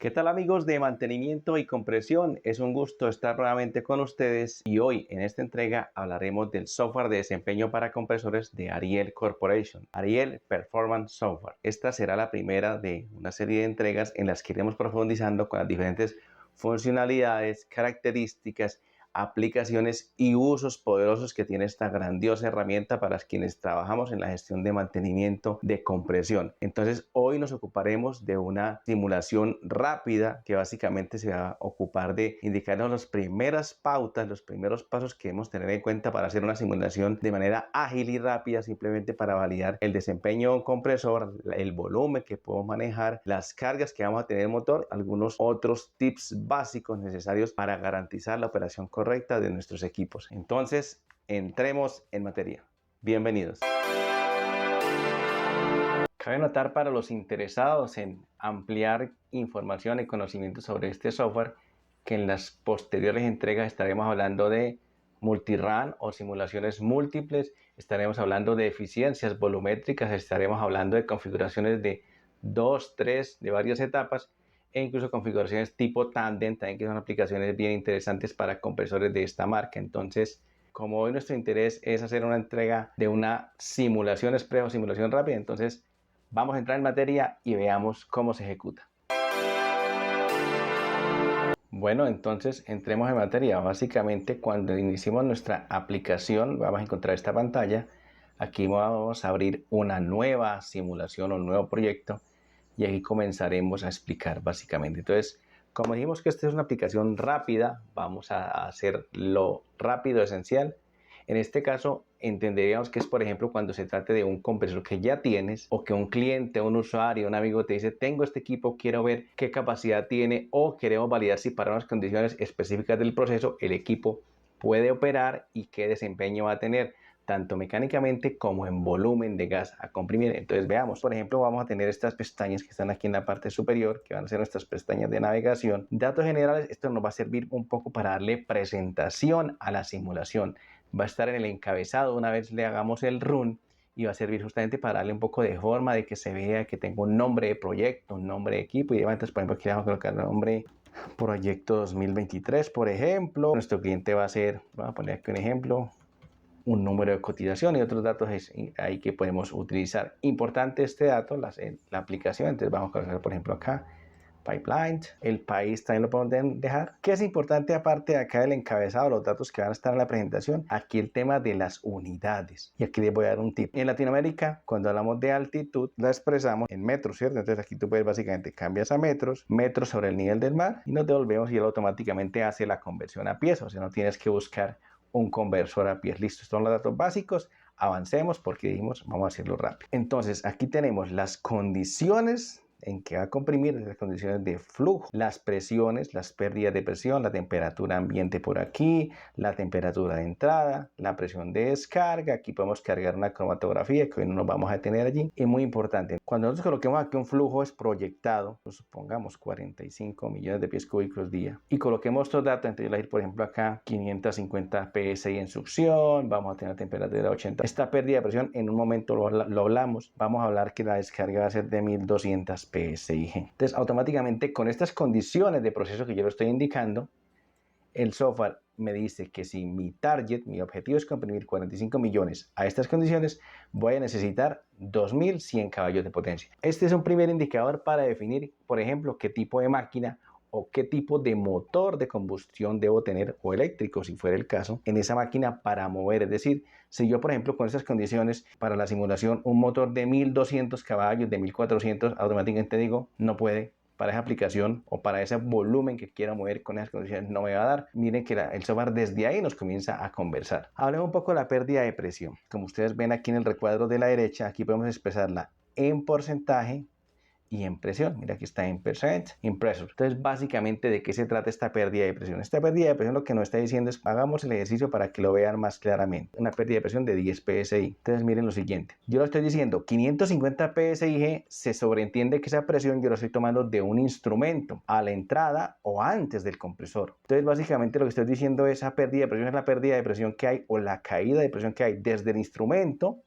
¿Qué tal amigos de mantenimiento y compresión? Es un gusto estar nuevamente con ustedes y hoy en esta entrega hablaremos del software de desempeño para compresores de Ariel Corporation, Ariel Performance Software. Esta será la primera de una serie de entregas en las que iremos profundizando con las diferentes funcionalidades, características, aplicaciones y usos poderosos que tiene esta grandiosa herramienta para quienes trabajamos en la gestión de mantenimiento de compresión. Entonces hoy nos ocuparemos de una simulación rápida que básicamente se va a ocupar de indicarnos las primeras pautas, los primeros pasos que debemos tener en cuenta para hacer una simulación de manera ágil y rápida, simplemente para validar el desempeño compresor, el volumen que podemos manejar, las cargas que vamos a tener en el motor, algunos otros tips básicos necesarios para garantizar la operación correcta de nuestros equipos. Entonces, entremos en materia. Bienvenidos. Cabe notar para los interesados en ampliar información y conocimiento sobre este software que en las posteriores entregas estaremos hablando de multirun o simulaciones múltiples, estaremos hablando de eficiencias volumétricas, estaremos hablando de configuraciones de 2, 3, de varias etapas e incluso configuraciones tipo tándem, también que son aplicaciones bien interesantes para compresores de esta marca. Entonces, como hoy nuestro interés es hacer una entrega de una simulación express o simulación rápida, entonces vamos a entrar en materia y veamos cómo se ejecuta. Bueno, entonces entremos en materia. Básicamente, cuando iniciemos nuestra aplicación, vamos a encontrar esta pantalla. Aquí vamos a abrir una nueva simulación o un nuevo proyecto y aquí comenzaremos a explicar básicamente. Entonces, como dijimos que esta es una aplicación rápida, vamos a hacer lo rápido esencial. En este caso, entenderíamos que es, por ejemplo, cuando se trate de un compresor que ya tienes o que un cliente, un usuario, un amigo te dice, tengo este equipo, quiero ver qué capacidad tiene o queremos validar si para unas condiciones específicas del proceso el equipo puede operar y qué desempeño va a tener, tanto mecánicamente como en volumen de gas a comprimir. Entonces veamos, por ejemplo, vamos a tener estas pestañas que están aquí en la parte superior, que van a ser nuestras pestañas de navegación. Datos generales, esto nos va a servir un poco para darle presentación a la simulación. Va a estar en el encabezado una vez le hagamos el run y va a servir justamente para darle un poco de forma, de que se vea que tengo un nombre de proyecto, un nombre de equipo y demás. Entonces, por ejemplo, aquí vamos a colocar el nombre Proyecto 2023, por ejemplo. Nuestro cliente va a ser, vamos a poner aquí un ejemplo, un número de cotización y otros datos ahí que podemos utilizar. Importante este dato, la aplicación, entonces vamos a colocar por ejemplo acá, pipeline, el país también lo podemos dejar. ¿Qué es importante aparte de acá del encabezado, los datos que van a estar en la presentación? Aquí el tema de las unidades. Y aquí les voy a dar un tip. En Latinoamérica, cuando hablamos de altitud, la expresamos en metros, ¿cierto? Entonces aquí tú puedes básicamente cambias a metros, metros sobre el nivel del mar y nos devolvemos y él automáticamente hace la conversión a pies. O sea, no tienes que buscar un conversor a pies. Listo, estos son los datos básicos. Avancemos porque dijimos, vamos a hacerlo rápido. Entonces, aquí tenemos las condiciones en que va a comprimir, las condiciones de flujo, las presiones, las pérdidas de presión, la temperatura ambiente por aquí, la temperatura de entrada, la presión de descarga. Aquí podemos cargar una cromatografía que hoy no nos vamos a detener allí. Y muy importante, cuando nosotros coloquemos aquí un flujo es proyectado, pues supongamos 45 millones de pies cúbicos día, y coloquemos estos datos. Entonces yo voy a ir por ejemplo acá 550 psi en succión, vamos a tener temperatura de 80. Esta pérdida de presión en un momento lo hablamos, vamos a hablar que la descarga va a ser de 1200 PSIG. Entonces automáticamente con estas condiciones de proceso que yo lo estoy indicando, el software me dice que si mi target, mi objetivo es comprimir 45 millones a estas condiciones, voy a necesitar 2100 caballos de potencia. Este es un primer indicador para definir, por ejemplo, qué tipo de máquina o qué tipo de motor de combustión debo tener, o eléctrico si fuera el caso, en esa máquina para mover. Es decir, si yo por ejemplo con estas condiciones para la simulación un motor de 1200 caballos, de 1400, automáticamente digo no puede. Para esa aplicación o para ese volumen que quiera mover con esas condiciones no me va a dar. Miren que el software desde ahí nos comienza a conversar. Hablemos un poco de la pérdida de presión. Como ustedes ven aquí en el recuadro de la derecha, aquí podemos expresarla en porcentaje y en presión. Mira, aquí está en percent, en pressure. Entonces, básicamente, ¿de qué se trata esta pérdida de presión? Esta pérdida de presión lo que nos está diciendo es, hagamos el ejercicio para que lo vean más claramente. Una pérdida de presión de 10 PSI. Entonces, miren lo siguiente. Yo lo estoy diciendo, 550 PSI, se sobreentiende que esa presión yo lo estoy tomando de un instrumento a la entrada o antes del compresor. Entonces, básicamente, lo que estoy diciendo es, esa pérdida de presión es la pérdida de presión que hay o la caída de presión que hay desde el instrumento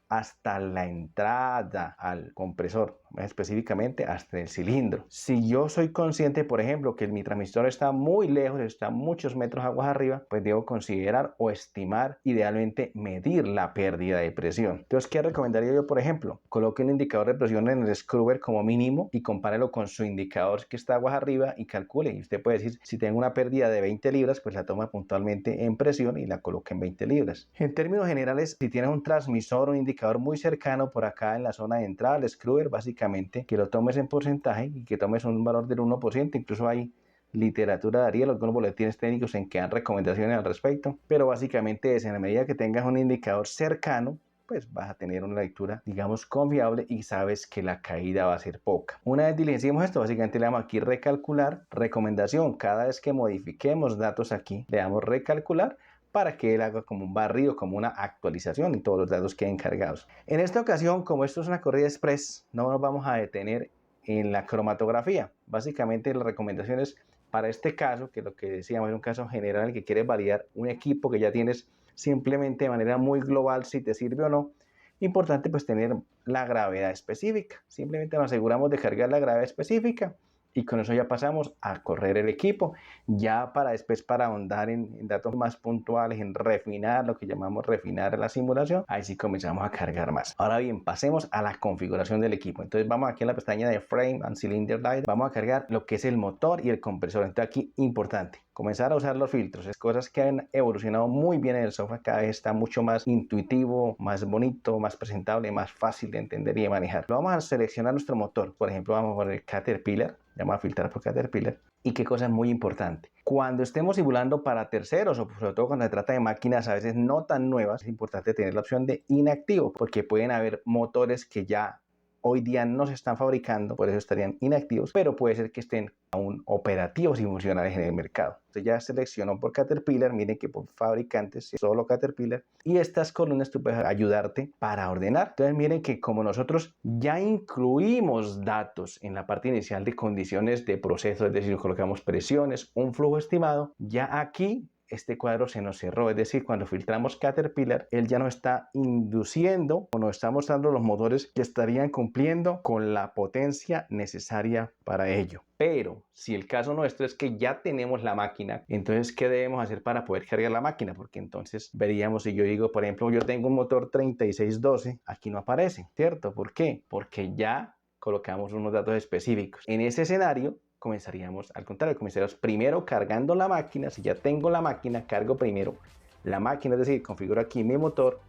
hasta la entrada al compresor. más específicamente hasta el cilindro. Si yo soy consciente, por ejemplo, que mi transmisor está muy lejos, está muchos metros aguas arriba, pues debo considerar o estimar, idealmente medir la pérdida de presión. Entonces, ¿qué recomendaría yo? Por ejemplo, coloque un indicador de presión en el scrubber como mínimo y compárelo con su indicador que está aguas arriba y calcule. Y usted puede decir, si tengo una pérdida de 20 libras, pues la toma puntualmente en presión y la coloca en 20 libras. En términos generales, si tienes un transmisor o un indicador muy cercano por acá en la zona de entrada al scrubber, básicamente que lo tomes en porcentaje y que tomes un valor del 1%. Incluso hay literatura de Ariel, algunos boletines técnicos en que dan recomendaciones al respecto, pero básicamente es en la medida que tengas un indicador cercano, pues vas a tener una lectura, digamos, confiable y sabes que la caída va a ser poca. Una vez diligenciemos esto, básicamente le damos aquí recalcular, recomendación, cada vez que modifiquemos datos aquí, le damos recalcular para que él haga como un barrido, como una actualización y todos los datos queden cargados. En esta ocasión, como esto es una corrida express, no nos vamos a detener en la cromatografía. Básicamente las recomendaciones para este caso, que lo que decíamos es un caso general que quieres validar un equipo que ya tienes simplemente de manera muy global si te sirve o no, importante pues tener la gravedad específica. Simplemente nos aseguramos de cargar la gravedad específica y con eso ya pasamos a correr el equipo. Ya para después, para ahondar en datos más puntuales, en refinar, lo que llamamos refinar la simulación, ahí sí comenzamos a cargar más. Ahora bien, pasemos a la configuración del equipo. Entonces vamos aquí en la pestaña de Frame and Cylinder Light, vamos a cargar lo que es el motor y el compresor. Entonces aquí, importante, comenzar a usar los filtros. Es cosas que han evolucionado muy bien en el software, cada vez está mucho más intuitivo, más bonito, más presentable, más fácil de entender y de manejar. Lo vamos a seleccionar nuestro motor. Por ejemplo, vamos a poner Caterpillar, vamos a filtrar por Caterpillar. Y qué cosa es muy importante, cuando estemos simulando para terceros o sobre todo cuando se trata de máquinas a veces no tan nuevas, es importante tener la opción de inactivo, porque pueden haber motores que ya hoy día no se están fabricando, por eso estarían inactivos, pero puede ser que estén aún operativos y funcionales en el mercado. Entonces ya seleccionó por Caterpillar, miren que por fabricantes es solo Caterpillar, y estas columnas tú puedes ayudarte para ordenar. Entonces miren que como nosotros ya incluimos datos en la parte inicial de condiciones de proceso, es decir, colocamos presiones, un flujo estimado, ya aquí este cuadro se nos cerró, es decir, cuando filtramos Caterpillar, él ya nos está induciendo o nos está mostrando los motores que estarían cumpliendo con la potencia necesaria para ello. Pero si el caso nuestro es que ya tenemos la máquina, entonces ¿qué debemos hacer para poder cargar la máquina? Porque entonces veríamos, si yo digo, por ejemplo, yo tengo un motor 3612, aquí no aparece, ¿cierto? ¿Por qué? Porque ya colocamos unos datos específicos. En ese escenario, comenzaríamos al contrario, comenzaríamos primero cargando la máquina. Si ya tengo la máquina, cargo primero la máquina, es decir, configuro aquí mi motor,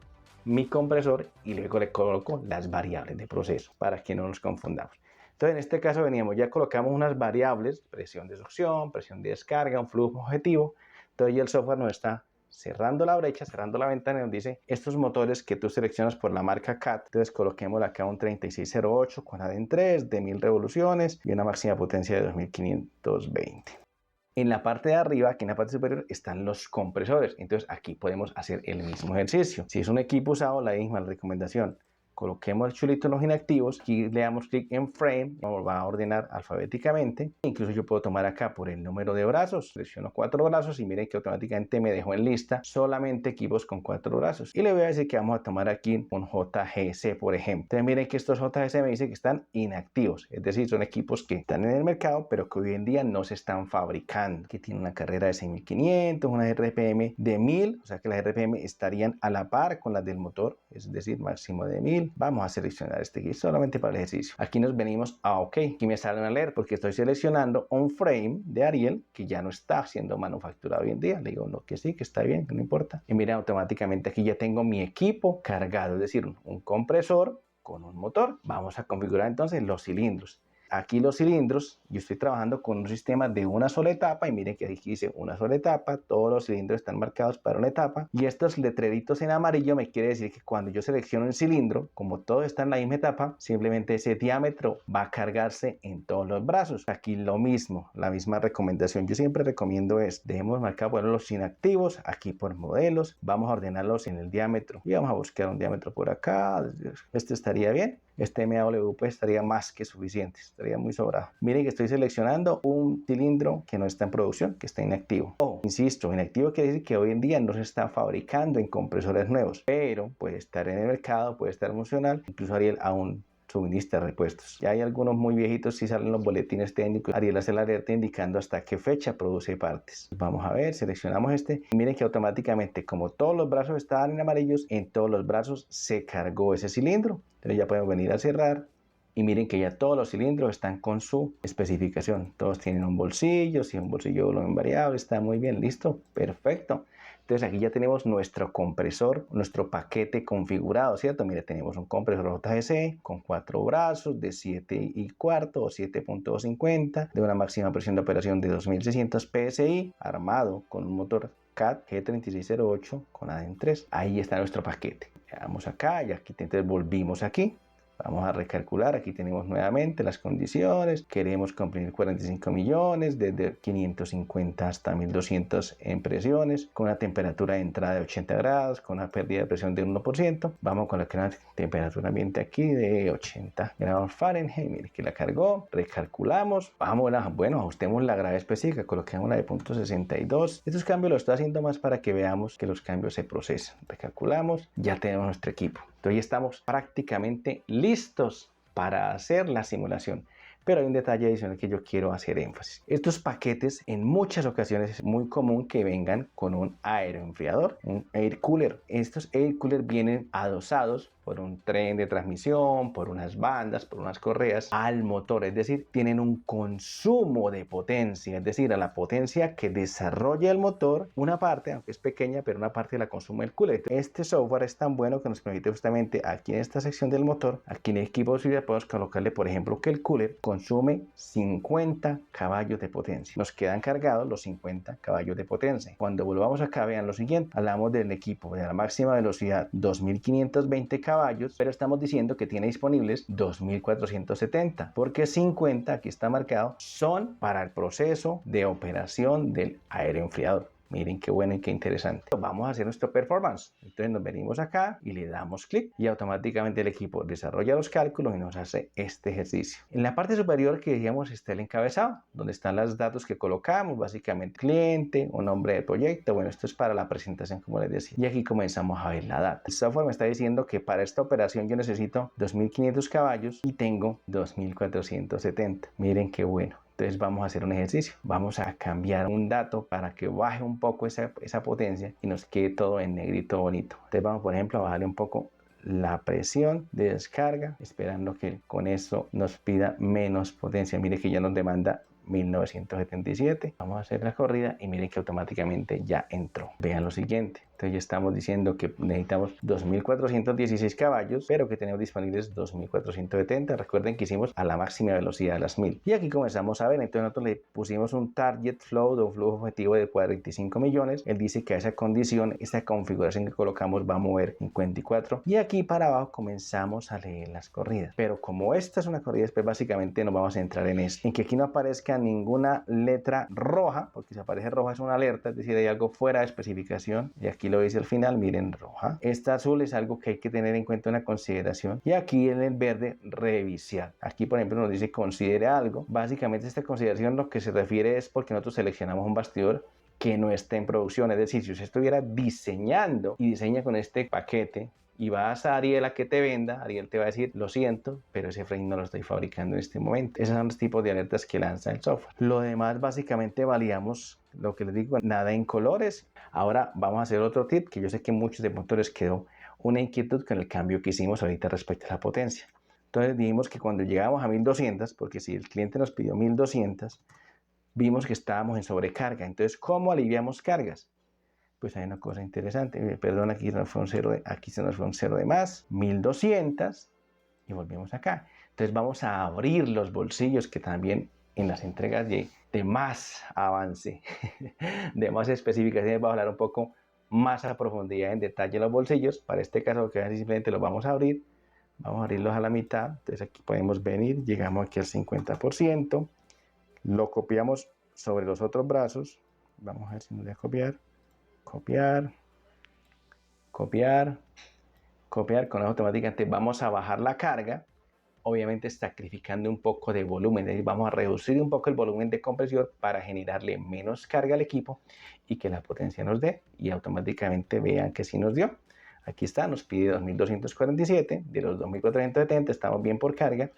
mi compresor y luego le coloco las variables de proceso para que no nos confundamos. Entonces en este caso veníamos, ya colocamos unas variables, presión de succión, presión de descarga, un flujo objetivo. Entonces ya el software nos está cerrando la brecha, cerrando la ventana donde dice estos motores que tú seleccionas por la marca CAT. Entonces coloquemos acá un 3608 con ADEN 3 de 1000 revoluciones y una máxima potencia de 2520. En la parte de arriba, aquí en la parte superior, están los compresores. Entonces aquí podemos hacer el mismo ejercicio. Si es un equipo usado, la misma recomendación. Coloquemos el chulito en los inactivos, aquí le damos clic en Frame, nos va a ordenar alfabéticamente. Incluso yo puedo tomar acá por el número de brazos, selecciono 4 brazos y miren que automáticamente me dejó en lista solamente equipos con 4 brazos. Y le voy a decir que vamos a tomar aquí un JGC, por ejemplo. Entonces miren que estos JGC me dicen que están inactivos, es decir, son equipos que están en el mercado, pero que hoy en día no se están fabricando. Que tienen una carrera de 6500, una RPM de 1000, o sea que las RPM estarían a la par con las del motor, es decir, máximo de 1000. Vamos a seleccionar este aquí solamente para el ejercicio. Aquí nos venimos a OK. Aquí me sale una alerta porque estoy seleccionando un frame de Ariel que ya no está siendo manufacturado hoy en día. Le digo no, que sí, que está bien, que no importa. Y mira, automáticamente aquí ya tengo mi equipo cargado, es decir, un compresor con un motor. Vamos a configurar entonces los cilindros. Aquí los cilindros, yo estoy trabajando con un sistema de una sola etapa y miren que aquí dice una sola etapa, todos los cilindros están marcados para una etapa y estos letreritos en amarillo me quiere decir que cuando yo selecciono un cilindro, como todo está en la misma etapa, simplemente ese diámetro va a cargarse en todos los brazos. Aquí lo mismo, la misma recomendación, yo siempre recomiendo es, debemos marcar por los inactivos, aquí por modelos, vamos a ordenarlos en el diámetro y vamos a buscar un diámetro por acá, este estaría bien. Este MAW pues estaría más que suficiente, estaría muy sobrado. Miren que estoy seleccionando un cilindro que no está en producción, que está inactivo. Insisto, inactivo quiere decir que hoy en día no se está fabricando en compresores nuevos, pero puede estar en el mercado, puede estar funcional. Incluso Ariel aún suministra repuestos. Ya hay algunos muy viejitos, si salen los boletines técnicos, Ariel hace la alerta indicando hasta qué fecha produce partes. Vamos a ver, seleccionamos este y miren que automáticamente, como todos los brazos estaban en amarillos, en todos los brazos se cargó ese cilindro. Entonces ya podemos venir a cerrar y miren que ya todos los cilindros están con su especificación. Todos tienen un bolsillo, si un bolsillo de volumen variable, está muy bien, listo, perfecto. Entonces aquí ya tenemos nuestro compresor, nuestro paquete configurado, ¿cierto? Mire, tenemos un compresor JGC con 4 brazos de 7,25 o 7,50 de una máxima presión de operación de 2600 PSI, armado con un motor CAT G3608 con ADEN 3. Ahí está nuestro paquete. Vamos acá y aquí entonces volvimos aquí. Vamos a recalcular, aquí tenemos nuevamente las condiciones, queremos comprimir 45 millones, desde 550 hasta 1200 impresiones, con una temperatura de entrada de 80 grados, con una pérdida de presión de 1%, vamos a colocar una temperatura ambiente aquí de 80 grados Fahrenheit, mire que la cargó, recalculamos, vamos, bueno, ajustemos la gravedad específica, coloquemos la de 0.62, estos cambios los estoy haciendo más para que veamos que los cambios se procesan, recalculamos, ya tenemos nuestro equipo. Hoy estamos prácticamente listos para hacer la simulación. Pero hay un detalle adicional que yo quiero hacer énfasis. Estos paquetes en muchas ocasiones es muy común que vengan con un aeroenfriador, un air cooler. Estos air coolers vienen adosados por un tren de transmisión, por unas bandas, por unas correas al motor, es decir, tienen un consumo de potencia, es decir, a la potencia que desarrolla el motor, una parte, aunque es pequeña, pero una parte la consume el cooler. Este software es tan bueno que nos permite justamente aquí en esta sección del motor, aquí en el equipo de seguridad podemos colocarle, por ejemplo, que el cooler consume 50 caballos de potencia. Nos quedan cargados los 50 caballos de potencia. Cuando volvamos acá, vean lo siguiente, hablamos del equipo de la máxima velocidad 2520 caballos, pero estamos diciendo que tiene disponibles 2470, porque 50, aquí está marcado, son para el proceso de operación del aeroenfriador. Miren qué bueno y qué interesante. Vamos a hacer nuestro performance. Entonces nos venimos acá y le damos clic y automáticamente el equipo desarrolla los cálculos y nos hace este ejercicio. En la parte superior que decíamos está el encabezado, donde están los datos que colocamos, básicamente cliente o nombre del proyecto. Bueno, esto es para la presentación, como les decía. Y aquí comenzamos a ver la data. El software me está diciendo que para esta operación yo necesito 2500 caballos y tengo 2470. Miren qué bueno. Entonces vamos a hacer un ejercicio, vamos a cambiar un dato para que baje un poco esa potencia y nos quede todo en negrito bonito. Entonces vamos, por ejemplo, a bajarle un poco la presión de descarga, esperando que con eso nos pida menos potencia. Mire que ya nos demanda 1977. Vamos a hacer la corrida y miren que automáticamente ya entró. Vean lo siguiente. Entonces ya estamos diciendo que necesitamos 2416 caballos, pero que tenemos disponibles 2470. Recuerden que hicimos a la máxima velocidad de las 1000. Y aquí comenzamos a ver, entonces nosotros le pusimos un target flow o flujo objetivo de 45 millones. Él dice que a esa condición, esta configuración que colocamos va a mover 54. Y aquí para abajo comenzamos a leer las corridas. Pero como esta es una corrida, pues básicamente nos vamos a centrar en eso. En que aquí no aparezca ninguna letra roja, porque si aparece roja es una alerta, es decir, hay algo fuera de especificación. Y aquí lo dice al final, miren, roja. Esta azul es algo que hay que tener en cuenta, una consideración. Y aquí en el verde, revisar. Aquí, por ejemplo, nos dice considere algo. Básicamente esta consideración lo que se refiere es porque nosotros seleccionamos un bastidor que no está en producción. Es decir, si usted estuviera diseñando y diseña con este paquete y vas a Ariel a que te venda, Ariel te va a decir, lo siento, pero ese frame no lo estoy fabricando en este momento. Esos son los tipos de alertas que lanza el software. Lo demás, básicamente, validamos lo que les digo, nada en colores. Ahora vamos a hacer otro tip, que yo sé que muchos de pronto les quedó una inquietud con el cambio que hicimos ahorita respecto a la potencia. Entonces dijimos que cuando llegamos a 1200, porque si el cliente nos pidió 1200, vimos que estábamos en sobrecarga. Entonces, ¿cómo aliviamos cargas? Pues hay una cosa interesante, perdón, aquí se nos fue un 0 aquí se nos fue un 0 de más, 1200 y volvemos acá. Entonces vamos a abrir los bolsillos, que también en las entregas de más avance, de más especificaciones, vamos a hablar un poco más a profundidad en detalle los bolsillos. Para este caso, que simplemente los vamos a abrirlos a la mitad. Entonces aquí podemos venir, llegamos aquí al 50%, lo copiamos sobre los otros brazos, vamos a ver si nos deja copiar, con eso automáticamente vamos a bajar la carga, obviamente sacrificando un poco de volumen, es decir, vamos a reducir un poco el volumen de compresión para generarle menos carga al equipo y que la potencia nos dé, y automáticamente vean que sí nos dio. Aquí está, nos pide 2.247, de los 2.470 estamos bien por carga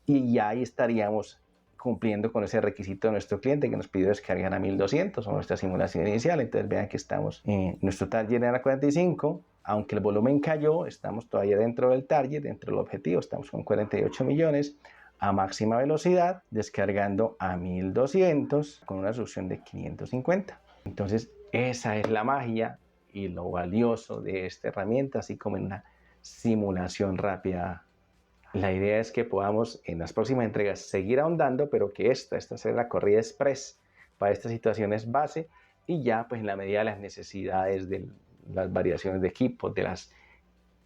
y ya ahí estaríamos cumpliendo con ese requisito de nuestro cliente que nos pidió descargar a 1.200 o nuestra simulación inicial. Entonces vean que estamos en nuestro target era 45, aunque el volumen cayó, estamos todavía dentro del target, dentro del objetivo, estamos con 48 millones a máxima velocidad, descargando a 1.200 con una succión de 550. Entonces esa es la magia y lo valioso de esta herramienta, así como en una simulación rápida. La idea es que podamos en las próximas entregas seguir ahondando, pero que esta sea la corrida express para estas situaciones base y ya pues en la medida de las necesidades de las variaciones de equipos, de las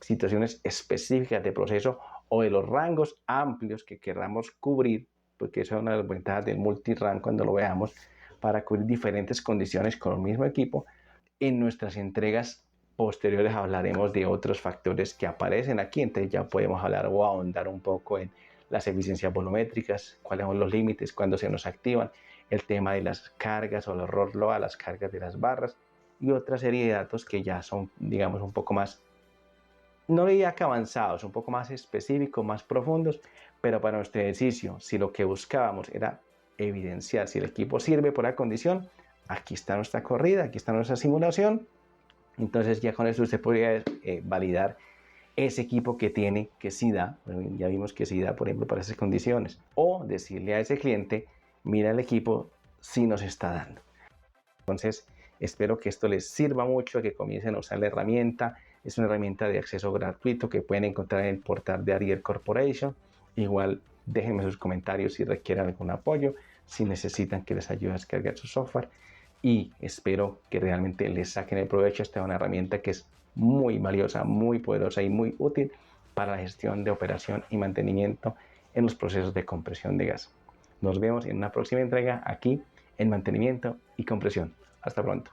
situaciones específicas de proceso o de los rangos amplios que queramos cubrir, porque esa es una de las ventajas del multi-rank cuando lo veamos, para cubrir diferentes condiciones con el mismo equipo. En nuestras entregas posteriores hablaremos de otros factores que aparecen aquí, entonces ya podemos hablar o ahondar un poco en las eficiencias volumétricas, cuáles son los límites, cuándo se nos activan, el tema de las cargas o los roll load, las cargas de las barras y otra serie de datos que ya son, digamos, un poco más, no diría que avanzados, un poco más específicos, más profundos, pero para nuestro ejercicio, si lo que buscábamos era evidenciar si el equipo sirve por la condición, aquí está nuestra corrida, aquí está nuestra simulación. Entonces ya con eso usted podría validar ese equipo que tiene, que sí da, ya vimos que sí da, por ejemplo, para esas condiciones. O decirle a ese cliente, mira el equipo, sí nos está dando. Entonces, espero que esto les sirva mucho, que comiencen a usar la herramienta. Es una herramienta de acceso gratuito que pueden encontrar en el portal de Ariel Corporation. Igual, déjenme sus comentarios si requieren algún apoyo, si necesitan que les ayude a descargar su software. Y espero que realmente les saquen el provecho. Esta es una herramienta que es muy valiosa, muy poderosa y muy útil para la gestión de operación y mantenimiento en los procesos de compresión de gas. Nos vemos en una próxima entrega aquí en mantenimiento y compresión. Hasta pronto.